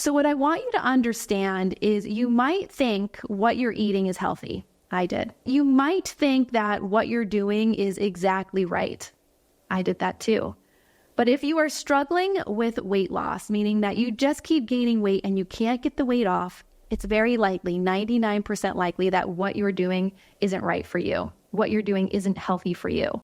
So what I want you to understand is you might think what you're eating is healthy. I did. You might think that what you're doing is exactly right. I did that too. But if you are struggling with weight loss, meaning that you just keep gaining weight and you can't get the weight off, it's very likely, 99% likely, that what you're doing isn't right for you. What you're doing isn't healthy for you.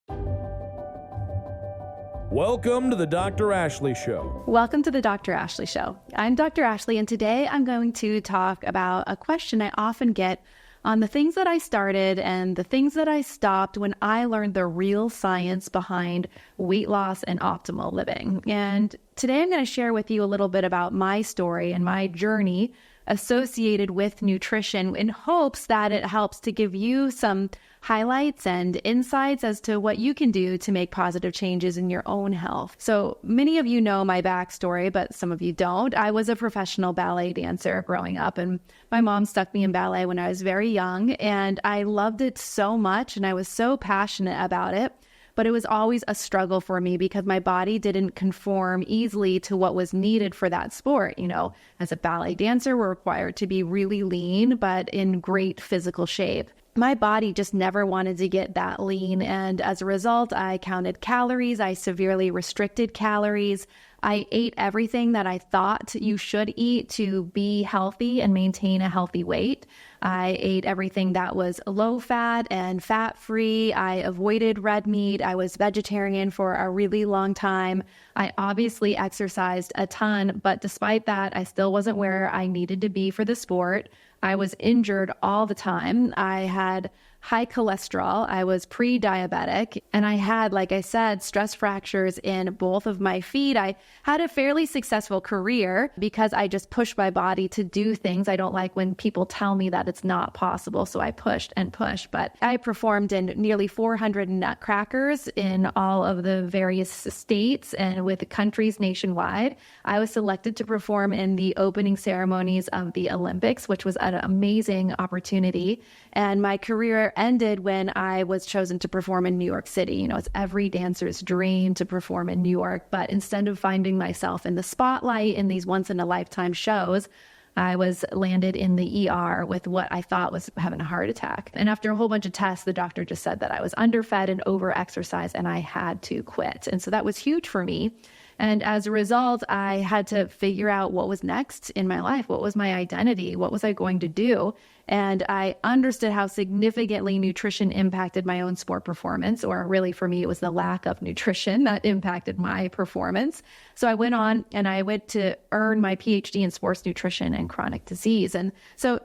Welcome to the Dr. Ashley Show. Welcome to the Dr. Ashley Show. I'm Dr. Ashley, and today I'm going to talk about a question I often get on the things that I started and the things that I stopped when I learned the real science behind weight loss and optimal living. And today I'm going to share with you a little bit about my story and my journey associated with nutrition in hopes that it helps to give you some highlights and insights as to what you can do to make positive changes in your own health. So many of you know my backstory, but some of you don't. I was a professional ballet dancer growing up, and my mom stuck me in ballet when I was very young, and I loved it so much, and I was so passionate about it. But it was always a struggle for me because my body didn't conform easily to what was needed for that sport. You know, as a ballet dancer, we're required to be really lean, but in great physical shape. My body just never wanted to get that lean. And as a result, I counted calories. I severely restricted calories. I ate everything that I thought you should eat to be healthy and maintain a healthy weight. I ate everything that was low fat and fat free. I avoided red meat. I was vegetarian for a really long time. I obviously exercised a ton, but despite that, I still wasn't where I needed to be for the sport. I was injured all the time. I had high cholesterol. I was pre-diabetic, and I had, like I said, stress fractures in both of my feet. I had a fairly successful career because I just pushed my body to do things. I don't like when people tell me that it's not possible, so I pushed and pushed. But I performed in nearly 400 nutcrackers in all of the various states and with countries nationwide. I was selected to perform in the opening ceremonies of the Olympics, which was an amazing opportunity. And my career ended when I was chosen to perform in New York City. You know, it's every dancer's dream to perform in New York. But instead of finding myself in the spotlight in these once-in-a-lifetime shows, I was landed in the ER with what I thought was having a heart attack. And after a whole bunch of tests, the doctor just said that I was underfed and over-exercised and I had to quit. And so that was huge for me. And as a result, I had to figure out what was next in my life. What was my identity? What was I going to do? And I understood how significantly nutrition impacted my own sport performance, or really for me, it was the lack of nutrition that impacted my performance. So I went on and I went to earn my PhD in sports nutrition and chronic disease. And so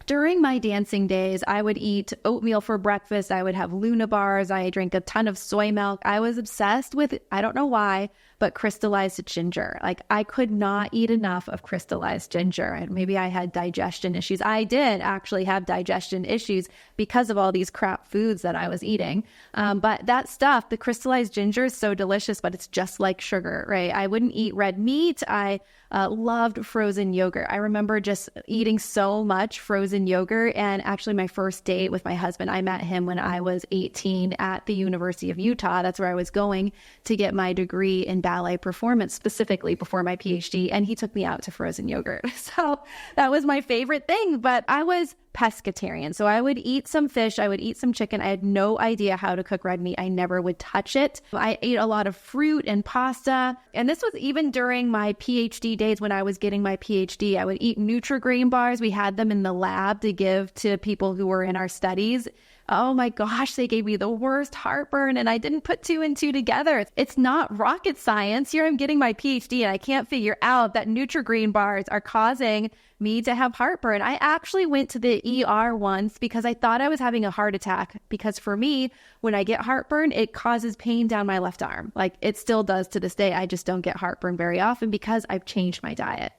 during my dancing days, I would eat oatmeal for breakfast. I would have Luna bars. I drank a ton of soy milk. I was obsessed with, I don't know why, but crystallized ginger. Like, I could not eat enough of crystallized ginger. And maybe I had digestion issues. I did actually have digestion issues because of all these crap foods that I was eating. But that stuff, the crystallized ginger, is so delicious, but it's just like sugar, right? I wouldn't eat red meat. I loved frozen yogurt. I remember just eating so much frozen yogurt. And actually my first date with my husband, I met him when I was 18 at the University of Utah. That's where I was going to get my degree in ballet performance, specifically before my PhD. And he took me out to frozen yogurt. So that was my favorite thing. But I was pescatarian. So I would eat some fish. I would eat some chicken. I had no idea how to cook red meat. I never would touch it. I ate a lot of fruit and pasta. And this was even during my PhD days when I was getting my PhD. I would eat Nutri-Grain bars. We had them in the lab to give to people who were in our studies. Oh my gosh, they gave me the worst heartburn, and I didn't put two and two together. It's not rocket science. Here I'm getting my PhD and I can't figure out that Nutri-Grain bars are causing me to have heartburn. I actually went to the ER once because I thought I was having a heart attack, because for me, when I get heartburn, it causes pain down my left arm. Like, it still does to this day. I just don't get heartburn very often because I've changed my diet.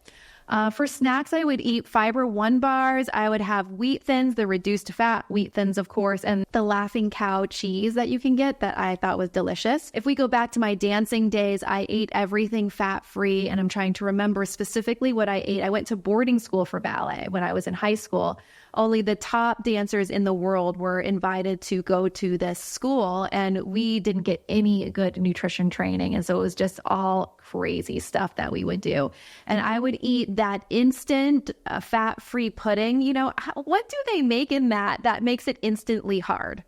For snacks, I would eat Fiber One bars. I would have Wheat Thins, the reduced fat Wheat Thins, of course, and the Laughing Cow cheese that you can get that I thought was delicious. If we go back to my dancing days, I ate everything fat-free, and I'm trying to remember specifically what I ate. I went to boarding school for ballet when I was in high school. Only the top dancers in the world were invited to go to this school, and we didn't get any good nutrition training. And so it was just all crazy stuff that we would do. And I would eat that instant fat-free pudding. What do they make in that makes it instantly hard?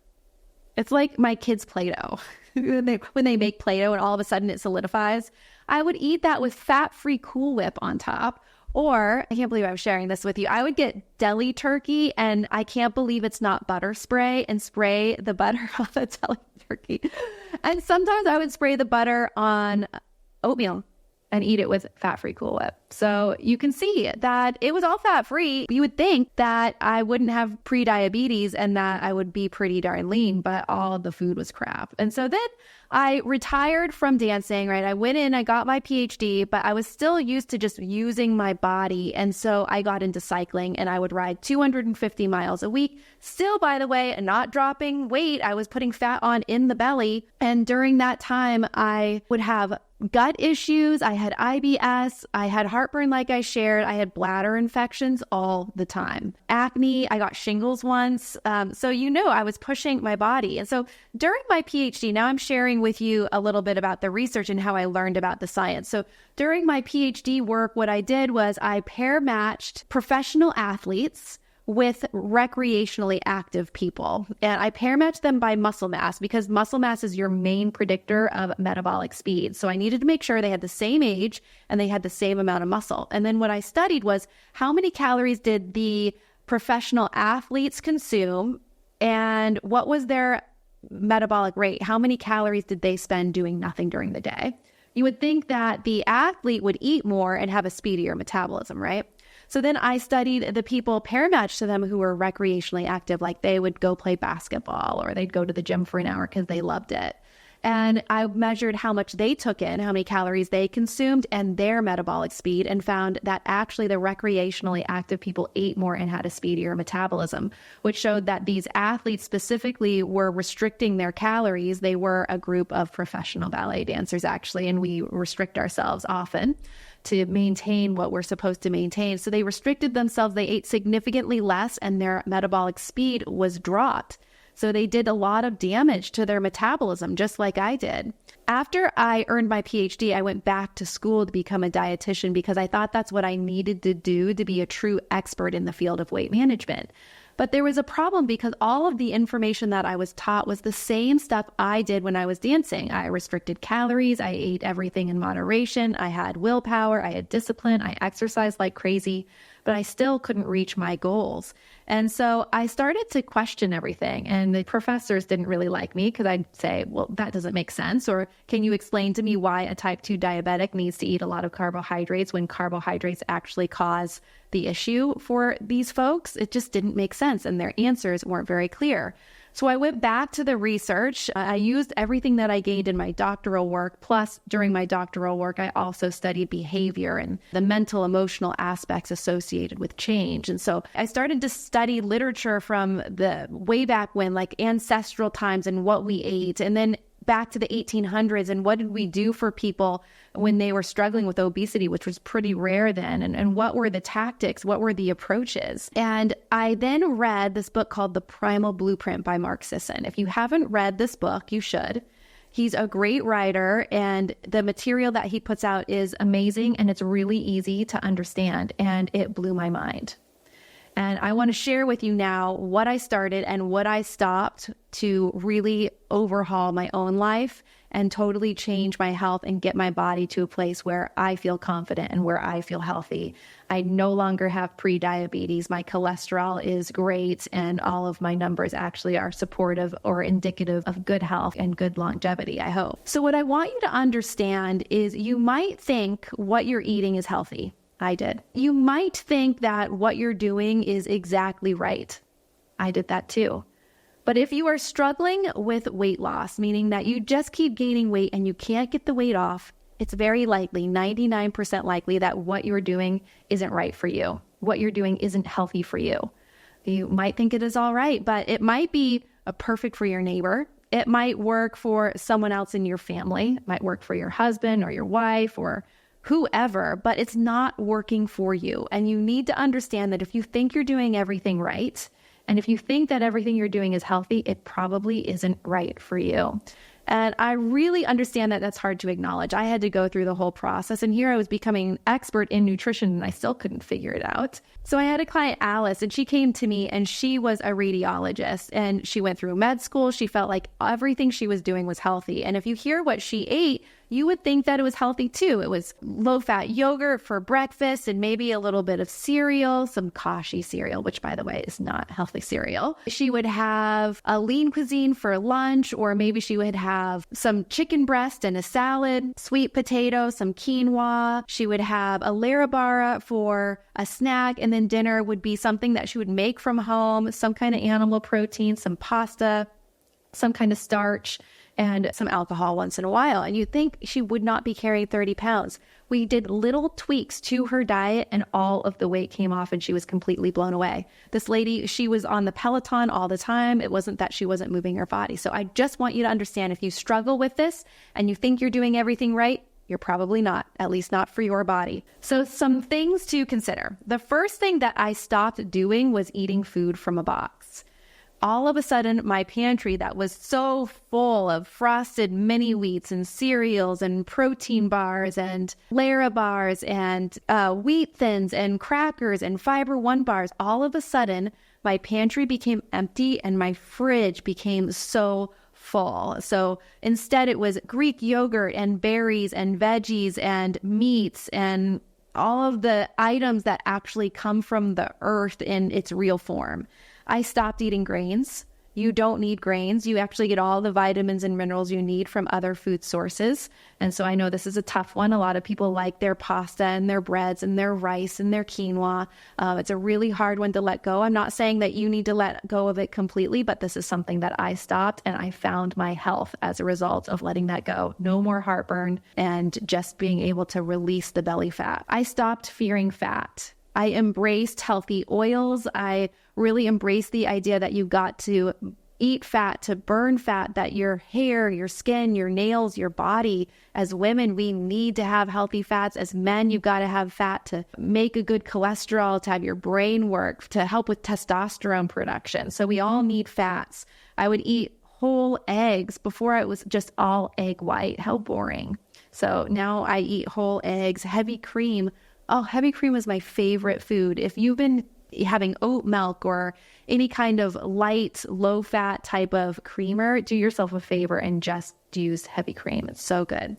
It's like my kids' Play-Doh. when they make Play-Doh and all of a sudden it solidifies. I would eat that with fat-free Cool Whip on top. Or, I can't believe I'm sharing this with you, I would get deli turkey, and I can't believe it's not butter spray, and spray the butter on the deli turkey. And sometimes I would spray the butter on oatmeal and eat it with fat-free Cool Whip. So you can see that it was all fat-free. You would think that I wouldn't have pre-diabetes and that I would be pretty darn lean, but all of the food was crap. And so then I retired from dancing, right? I went in, I got my PhD, but I was still used to just using my body. And so I got into cycling, and I would ride 250 miles a week. Still, by the way, not dropping weight. I was putting fat on in the belly. And during that time, I would have gut issues. I had IBS. I had heartburn, like I shared. I had bladder infections all the time. Acne. I got shingles once. So I was pushing my body. And so during my PhD, now I'm sharing with you a little bit about the research and how I learned about the science. So during my PhD work, what I did was I pair matched professional athletes with recreationally active people. And I pair match them by muscle mass, because muscle mass is your main predictor of metabolic speed. So I needed to make sure they had the same age and they had the same amount of muscle. And then what I studied was how many calories did the professional athletes consume and what was their metabolic rate? How many calories did they spend doing nothing during the day? You would think that the athlete would eat more and have a speedier metabolism, right? So then I studied the people pair matched to them who were recreationally active, like they would go play basketball or they'd go to the gym for an hour because they loved it. And I measured how much they took in, how many calories they consumed, and their metabolic speed, and found that actually the recreationally active people ate more and had a speedier metabolism, which showed that these athletes specifically were restricting their calories. They were a group of professional ballet dancers, actually, and we restrict ourselves often to maintain what we're supposed to maintain. So they restricted themselves. They ate significantly less, and their metabolic speed was dropped. So they did a lot of damage to their metabolism, just like I did. After I earned my PhD, I went back to school to become a dietitian because I thought that's what I needed to do to be a true expert in the field of weight management. But there was a problem because all of the information that I was taught was the same stuff I did when I was dancing. I restricted calories. I ate everything in moderation. I had willpower. I had discipline. I exercised like crazy, but I still couldn't reach my goals. And so I started to question everything. And the professors didn't really like me because I'd say, well, that doesn't make sense. Or can you explain to me why a type 2 diabetic needs to eat a lot of carbohydrates when carbohydrates actually cause the issue for these folks? It just didn't make sense. And their answers weren't very clear. So I went back to the research. I used everything that I gained in my doctoral work. Plus, during my doctoral work, I also studied behavior and the mental, emotional aspects associated with change. And so I started to study literature from the way back when, like ancestral times and what we ate. And then back to the 1800s and what did we do for people when they were struggling with obesity, which was pretty rare then, and what were the tactics, what were the approaches. And I then read this book called The Primal Blueprint by Mark Sisson. If you haven't read this book, you should. He's a great writer, and the material that he puts out is amazing, and it's really easy to understand, and it blew my mind. And I want to share with you now what I started and what I stopped to really overhaul my own life and totally change my health and get my body to a place where I feel confident and where I feel healthy. I no longer have pre-diabetes. My cholesterol is great, and all of my numbers actually are supportive or indicative of good health and good longevity, I hope. So what I want you to understand is you might think what you're eating is healthy. I did. You might think that what you're doing is exactly right. I did that too. But if you are struggling with weight loss, meaning that you just keep gaining weight and you can't get the weight off, it's very likely, 99% likely, that what you're doing isn't right for you. What you're doing isn't healthy for you. You might think it is all right, but it might be perfect for your neighbor. It might work for someone else in your family. It might work for your husband or your wife or whoever, but it's not working for you. And you need to understand that if you think you're doing everything right, and if you think that everything you're doing is healthy, it probably isn't right for you. And I really understand that that's hard to acknowledge. I had to go through the whole process. And here I was becoming an expert in nutrition and I still couldn't figure it out. So I had a client, Alice, and she came to me and she was a radiologist and she went through med school. She felt like everything she was doing was healthy. And if you hear what she ate, you would think that it was healthy too. It was low-fat yogurt for breakfast and maybe a little bit of cereal, some kashi cereal, which by the way is not healthy cereal. She would have a lean cuisine for lunch, or maybe she would have some chicken breast and a salad, sweet potato, some quinoa. She would have a Larabara for a snack, and then dinner would be something that she would make from home, some kind of animal protein, some pasta, some kind of starch, and some alcohol once in a while. And you'd think she would not be carrying 30 pounds. We did little tweaks to her diet and all of the weight came off and she was completely blown away. This lady, she was on the Peloton all the time. It wasn't that she wasn't moving her body. So I just want you to understand, if you struggle with this and you think you're doing everything right, you're probably not, at least not for your body. So some things to consider. The first thing that I stopped doing was eating food from a box. All of a sudden, my pantry that was so full of frosted mini wheats and cereals and protein bars and Larabars and wheat thins and crackers and Fiber One bars, all of a sudden, my pantry became empty and my fridge became so full. So instead, it was Greek yogurt and berries and veggies and meats and all of the items that actually come from the earth in its real form. I stopped eating grains. You don't need grains. You actually get all the vitamins and minerals you need from other food sources. And so I know this is a tough one. A lot of people like their pasta and their breads and their rice and their quinoa. It's a really hard one to let go. I'm not saying that you need to let go of it completely, but this is something that I stopped and I found my health as a result of letting that go. No more heartburn and just being able to release the belly fat. I stopped fearing fat. I embraced healthy oils. I really embraced the idea that you got to eat fat, to burn fat, that your hair, your skin, your nails, your body, as women, we need to have healthy fats. As men, you've got to have fat to make a good cholesterol, to have your brain work, to help with testosterone production. So we all need fats. I would eat whole eggs. Before it was just all egg white. How boring. So now I eat whole eggs, heavy cream. Oh, heavy cream is my favorite food. If you've been having oat milk or any kind of light, low-fat type of creamer, do yourself a favor and just use heavy cream. It's so good.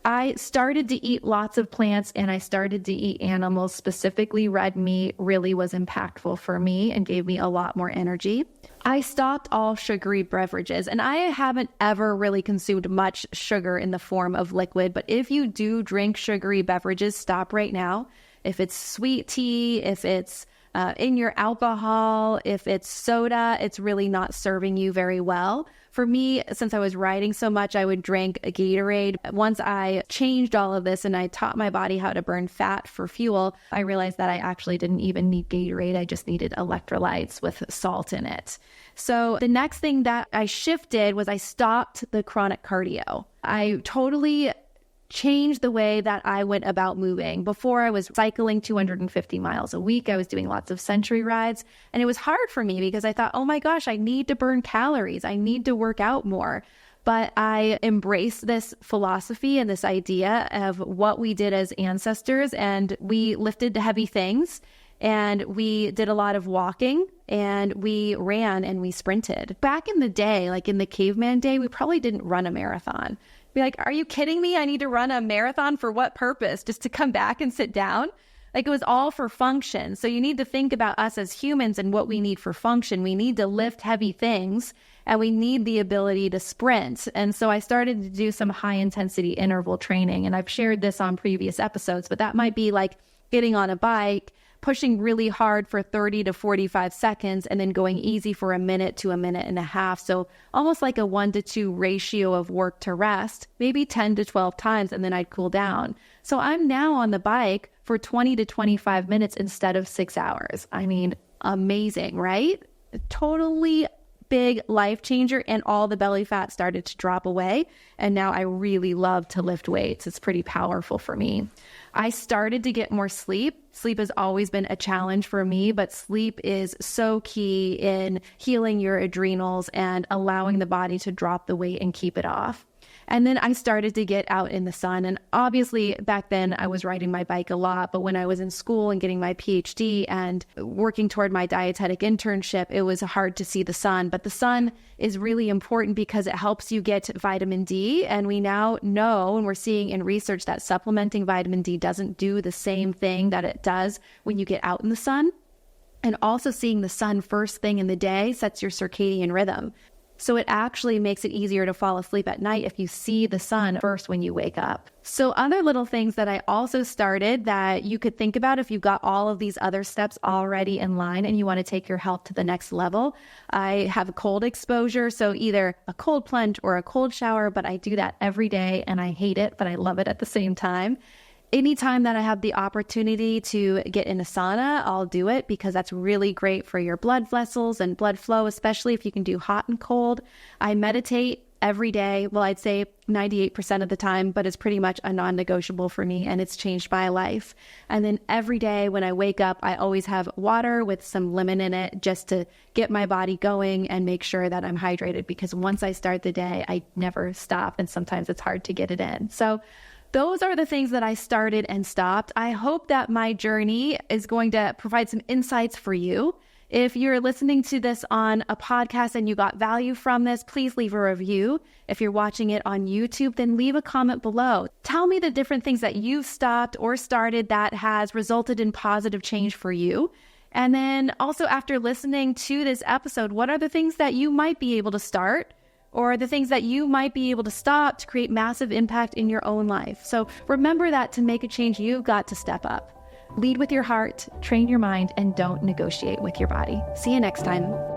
I started to eat lots of plants and I started to eat animals. Specifically, red meat really was impactful for me and gave me a lot more energy. I stopped all sugary beverages, and I haven't ever really consumed much sugar in the form of liquid, but if you do drink sugary beverages, stop right now. If it's sweet tea, if it's in your alcohol, if it's soda, it's really not serving you very well. For me, since I was riding so much, I would drink a Gatorade. Once I changed all of this and I taught my body how to burn fat for fuel, I realized that I actually didn't even need Gatorade. I just needed electrolytes with salt in it. So the next thing that I shifted was I stopped the chronic cardio. I totally changed the way that I went about moving. Before, I was cycling 250 miles a week. I was doing lots of century rides. And it was hard for me because I thought, oh my gosh, I need to burn calories. I need to work out more. But I embraced this philosophy and this idea of what we did as ancestors. And we lifted heavy things. And we did a lot of walking and we ran and we sprinted. Back in the day, like in the caveman day, we probably didn't run a marathon. Be like, are you kidding me? I need to run a marathon for what purpose? Just to come back and sit down? Like, it was all for function. So you need to think about us as humans and what we need for function. We need to lift heavy things and we need the ability to sprint. And so I started to do some high intensity interval training. And I've shared this on previous episodes, but that might be like getting on a bike, pushing really hard for 30 to 45 seconds and then going easy for a minute to a minute and a half. So almost like a 1-to-2 ratio of work to rest, maybe 10 to 12 times, and then I'd cool down. So I'm now on the bike for 20 to 25 minutes instead of 6 hours. I mean, amazing, right? Totally big life changer, and all the belly fat started to drop away. And now I really love to lift weights. It's pretty powerful for me. I started to get more sleep. Sleep has always been a challenge for me, but sleep is so key in healing your adrenals and allowing the body to drop the weight and keep it off. And then I started to get out in the sun. And obviously back then I was riding my bike a lot, but when I was in school and getting my PhD and working toward my dietetic internship, it was hard to see the sun. But the sun is really important because it helps you get vitamin D. And we now know, and we're seeing in research, that supplementing vitamin D doesn't do the same thing that it does when you get out in the sun. And also seeing the sun first thing in the day sets your circadian rhythm. So it actually makes it easier to fall asleep at night if you see the sun first when you wake up. So other little things that I also started that you could think about if you've got all of these other steps already in line and you want to take your health to the next level. I have a cold exposure, so either a cold plunge or a cold shower, but I do that every day and I hate it, but I love it at the same time. Anytime that I have the opportunity to get in a sauna, I'll do it because that's really great for your blood vessels and blood flow, especially if you can do hot and cold. I meditate every day. Well, I'd say 98% of the time, but it's pretty much a non-negotiable for me and it's changed my life. And then every day when I wake up, I always have water with some lemon in it just to get my body going and make sure that I'm hydrated, because once I start the day, I never stop and sometimes it's hard to get it in. So those are the things that I started and stopped. I hope that my journey is going to provide some insights for you. If you're listening to this on a podcast and you got value from this, please leave a review. If you're watching it on YouTube, then leave a comment below. Tell me the different things that you've stopped or started that has resulted in positive change for you. And then also, after listening to this episode, what are the things that you might be able to start or the things that you might be able to stop to create massive impact in your own life? So remember that to make a change, you've got to step up. Lead with your heart, train your mind, and don't negotiate with your body. See you next time.